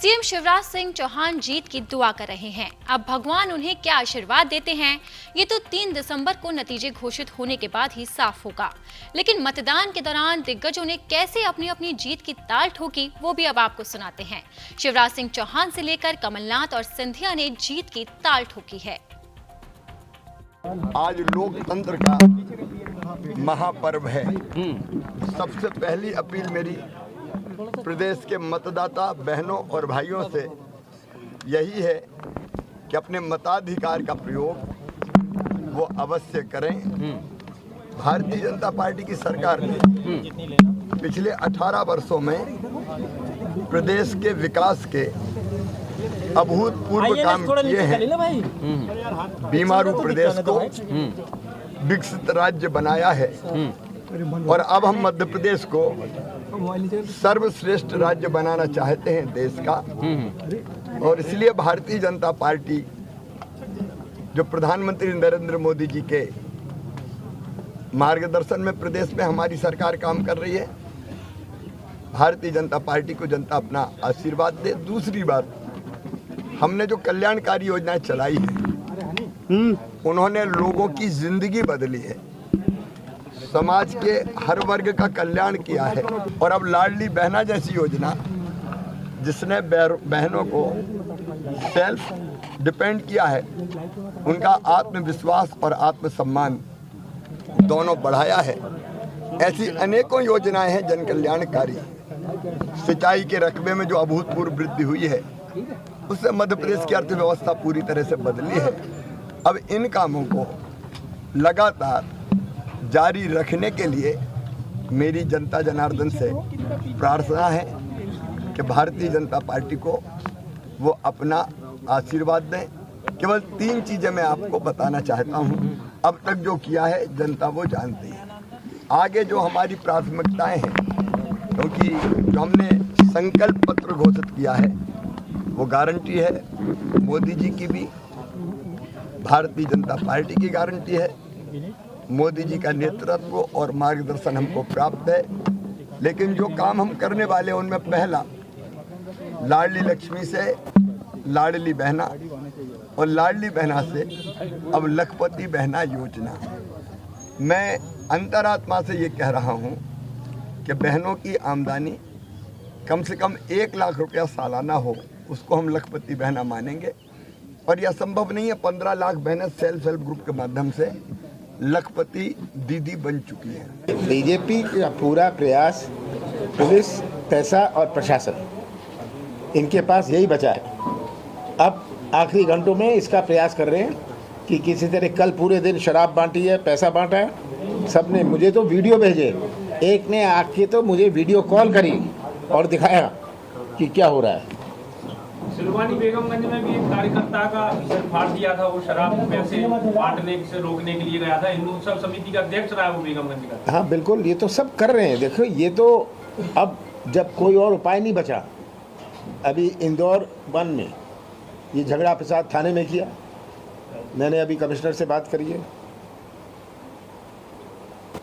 CM Shivraj Singh Chauhan जीत की दुआ कर रहे हैं। अब भगवान उन्हें क्या आशीर्वाद देते हैं ये तो 3 दिसंबर को नतीजे घोषित होने के बाद ही साफ होगा। लेकिन मतदान के दौरान दिग्गजों ने कैसे अपनी अपनी जीत की ताल ठोकी वो भी अब आपको सुनाते हैं। शिवराज सिंह चौहान से लेकर कमलनाथ और सिंधिया ने जीत की ताल ठोकी है। आज लोकतंत्र का महापर्व है। सबसे पहली अपील मेरी प्रदेश के मतदाता बहनों और भाइयों से यही है कि अपने मताधिकार का प्रयोग वो अवश्य करें। भारतीय जनता पार्टी की सरकार ने पिछले 18 वर्षों में प्रदेश के विकास के अभूतपूर्व काम किए हैं। बीमारू प्रदेश को विकसित राज्य बनाया है और अब हम मध्य प्रदेश को सर्वश्रेष्ठ राज्य बनाना चाहते हैं देश का। और इसलिए भारतीय जनता पार्टी जो प्रधानमंत्री नरेंद्र मोदी जी के मार्गदर्शन में प्रदेश में हमारी सरकार काम कर रही है। भारतीय जनता पार्टी को जनता अपना आशीर्वाद दे। दूसरी बात, हमने जो कल्याणकारी योजनाएं चलाई है उन्होंने लोगों की जिंदगी बदली है, समाज के हर वर्ग का कल्याण किया है। और अब लाडली बहना जैसी योजना जिसने बहनों को सेल्फ डिपेंड किया है, उनका आत्मविश्वास और आत्मसम्मान दोनों बढ़ाया है। ऐसी अनेकों योजनाएं हैं जन कल्याणकारी। सिंचाई के रकबे में जो अभूतपूर्व वृद्धि हुई है उससे मध्य प्रदेश की अर्थव्यवस्था पूरी तरह से बदली है। अब इन कामों को लगातार जारी रखने के लिए मेरी जनता जनार्दन से प्रार्थना है कि भारतीय जनता पार्टी को वो अपना आशीर्वाद दें। केवल 3 चीज़ें मैं आपको बताना चाहता हूँ। अब तक जो किया है जनता वो जानती है। आगे जो हमारी प्राथमिकताएं हैं, क्योंकि जो हमने संकल्प पत्र घोषित किया है वो गारंटी है मोदी जी की भी, भारतीय जनता पार्टी की गारंटी है। मोदी जी का नेतृत्व और मार्गदर्शन हमको प्राप्त है। लेकिन जो काम हम करने वाले हैं उनमें पहला, लाडली लक्ष्मी से लाडली बहना और लाडली बहना से अब लखपति बहना योजना। मैं अंतरात्मा से ये कह रहा हूँ कि बहनों की आमदनी कम से कम 1 लाख रुपया सालाना हो, उसको हम लखपति बहना मानेंगे। और यह संभव नहीं है, 15 लाख बहनें सेल्फ हेल्प ग्रुप के माध्यम से लखपति दीदी बन चुकी है। बीजेपी का पूरा प्रयास, पुलिस, पैसा और प्रशासन, इनके पास यही बचा है। अब आखिरी घंटों में इसका प्रयास कर रहे हैं कि किसी तरह, कल पूरे दिन शराब बांटी है, पैसा बांटा है, सबने मुझे तो वीडियो भेजे। एक ने आके तो मुझे वीडियो कॉल करी और दिखाया कि क्या हो रहा है। सिलवानी बेगमगंज में भी एक कार्यकर्ता का सिर फाड़ दिया था, वो शराब पैसे बांटने से रोकने के लिए गया था। हिंदू उत्सव समिति का अध्यक्ष रहा है वो बेगमगंज का। हाँ बिल्कुल, ये तो सब कर रहे हैं। देखो, ये तो अब जब कोई और उपाय नहीं बचा, अभी इंदौर 1 में ये झगड़ा प्रसाद थाने में किया। मैंने अभी कमिश्नर से बात करी है।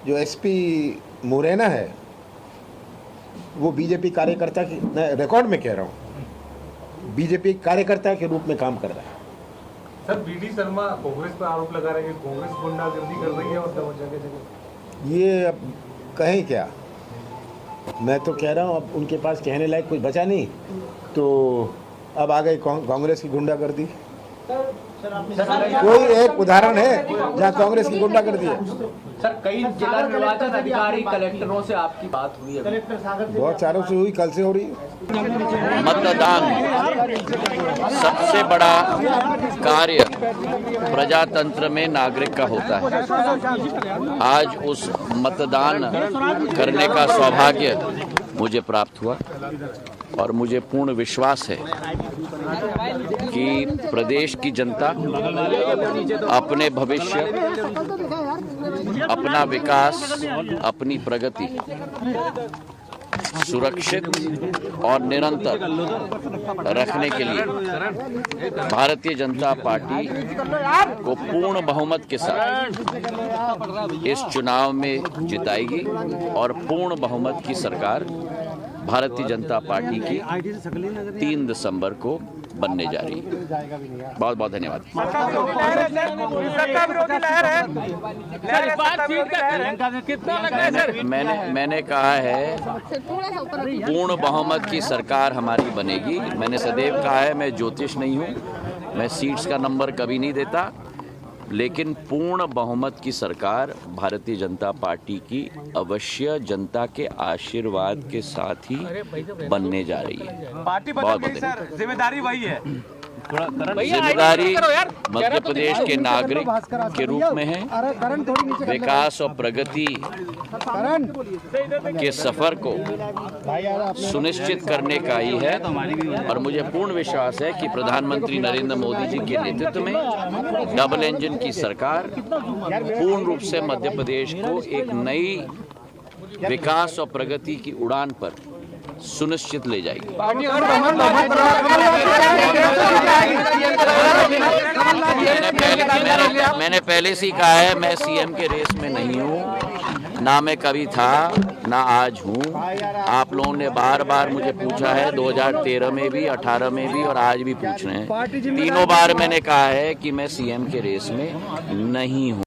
जो एसपी मुरैना है वो बीजेपी कार्यकर्ता की, मैं रिकॉर्ड में कह रहा हूँ, बीजेपी कार्यकर्ता के रूप में काम कर रहा है। सर, बीडी शर्मा कांग्रेस पर आरोप लगा रहे हैं कि कांग्रेस गुंडागर्दी कर रही है और जगह जगह। ये अब कहें क्या, मैं तो कह रहा हूँ अब उनके पास कहने लायक कुछ बचा नहीं, तो अब आ गई कांग्रेस की गुंडागर्दी। कोई एक उदाहरण है जहाँ कांग्रेस की गुंडागर्दी है? सर, कई जिला निर्वाचन अधिकारी कलेक्टरों से आपकी बात हुई है? बहुत सारों से हुई, कल से हो रही है। मतदान सबसे बड़ा कार्य प्रजातंत्र में नागरिक का होता है। आज उस मतदान करने का सौभाग्य मुझे प्राप्त हुआ और मुझे पूर्ण विश्वास है कि प्रदेश की जनता अपने भविष्य, अपना विकास, अपनी प्रगति सुरक्षित और निरंतर रखने के लिए भारतीय जनता पार्टी को पूर्ण बहुमत के साथ इस चुनाव में जिताएगी और पूर्ण बहुमत की सरकार भारतीय जनता पार्टी की 3 दिसंबर को बनने जा रही है। बहुत बहुत धन्यवाद। मैंने कहा है पूर्ण बहुमत की सरकार हमारी बनेगी। मैंने सदैव कहा है मैं ज्योतिष नहीं हूँ, मैं सीट्स का नंबर कभी नहीं देता, लेकिन पूर्ण बहुमत की सरकार भारतीय जनता पार्टी की अवश्य जनता के आशीर्वाद के साथ ही बनने जा रही है। पार्टी बदल सर, जिम्मेदारी वही है। जिम्मेदारी मध्य प्रदेश के नागरिक के रूप में है। विकास और प्रगति के सफर को सुनिश्चित करने का ही है, और मुझे पूर्ण विश्वास है कि प्रधानमंत्री नरेंद्र मोदी जी के नेतृत्व में डबल इंजन की सरकार पूर्ण रूप से मध्य प्रदेश को एक नई विकास और प्रगति की उड़ान पर सुनिश्चित ले जाएगी। मैंने पहले से ही कहा है मैं सीएम के रेस में नहीं हूँ, ना मैं कभी था ना आज हूँ। आप लोगों ने बार बार मुझे पूछा है, 2013 में भी, 18 में भी और आज भी पूछ रहे हैं। तीनों बार मैंने कहा है कि मैं सीएम के रेस में नहीं हूँ।